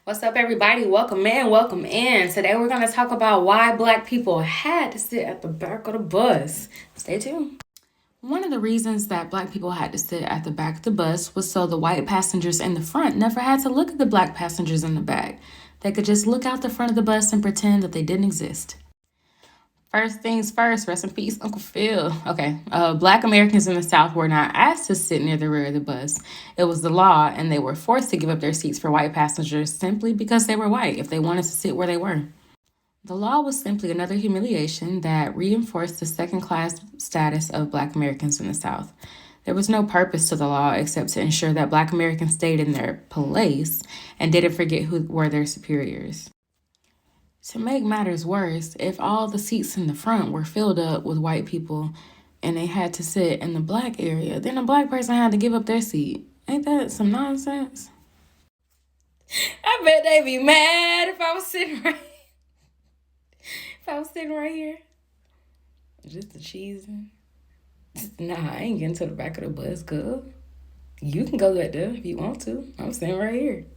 What's up, everybody? Welcome in, welcome in. Today we're going to talk about why Black people had to sit at the back of the bus. Stay tuned. One of the reasons that Black people had to sit at the back of the bus was so the white passengers in the front never had to look at the Black passengers in the back. They could just look out the front of the bus and pretend that they didn't exist. First things first, rest in peace, Uncle Phil. Okay, Black Americans in the South were not asked to sit near the rear of the bus. It was the law, and they were forced to give up their seats for white passengers simply because they were white if they wanted to sit where they were. The law was simply another humiliation that reinforced the second class status of Black Americans in the South. There was no purpose to the law except to ensure that Black Americans stayed in their place and didn't forget who were their superiors. To make matters worse, if all the seats in the front were filled up with white people and they had to sit in the Black area, then a Black person had to give up their seat. Ain't that some nonsense? I bet they'd be mad if I was sitting right here. Just the cheesing. Nah, I ain't getting to the back of the bus, cuz. You can go back there if you want to. I'm sitting right here.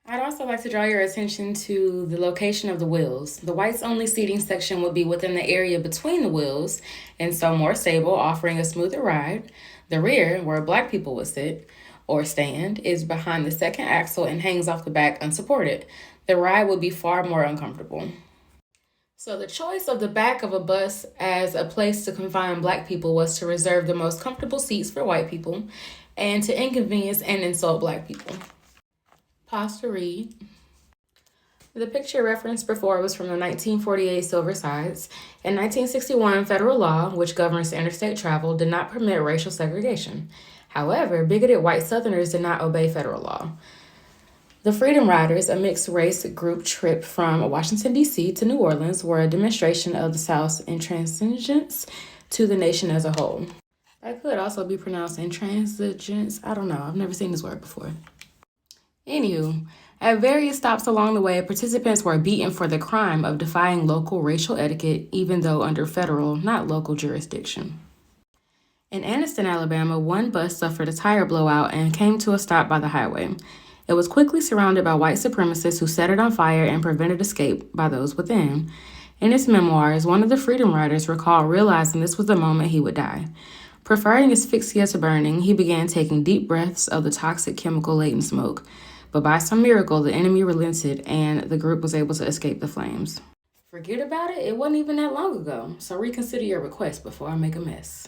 I'd also like to draw your attention to the location of the wheels. The whites only seating section would be within the area between the wheels, and so more stable, offering a smoother ride. The rear, where Black people would sit or stand, is behind the second axle and hangs off the back unsupported. The ride would be far more uncomfortable. So the choice of the back of a bus as a place to confine Black people was to reserve the most comfortable seats for white people and to inconvenience and insult Black people. Pause to read. The picture referenced before was from the 1948 Silver Sides. In 1961, federal law, which governs interstate travel, did not permit racial segregation. However, bigoted white Southerners did not obey federal law. The Freedom Riders, a mixed-race group trip from Washington, D.C. to New Orleans, were a demonstration of the South's intransigence to the nation as a whole. That could also be pronounced intransigence. I don't know. I've never seen this word before. Anywho, at various stops along the way, participants were beaten for the crime of defying local racial etiquette, even though under federal, not local jurisdiction. In Anniston, Alabama, one bus suffered a tire blowout and came to a stop by the highway. It was quickly surrounded by white supremacists who set it on fire and prevented escape by those within. In his memoirs, one of the Freedom Riders recalled realizing this was the moment he would die. Preferring asphyxia to burning, he began taking deep breaths of the toxic chemical-laden smoke. But by some miracle, the enemy relented and the group was able to escape the flames. Forget about it, it wasn't even that long ago, so reconsider your request before I make a mess.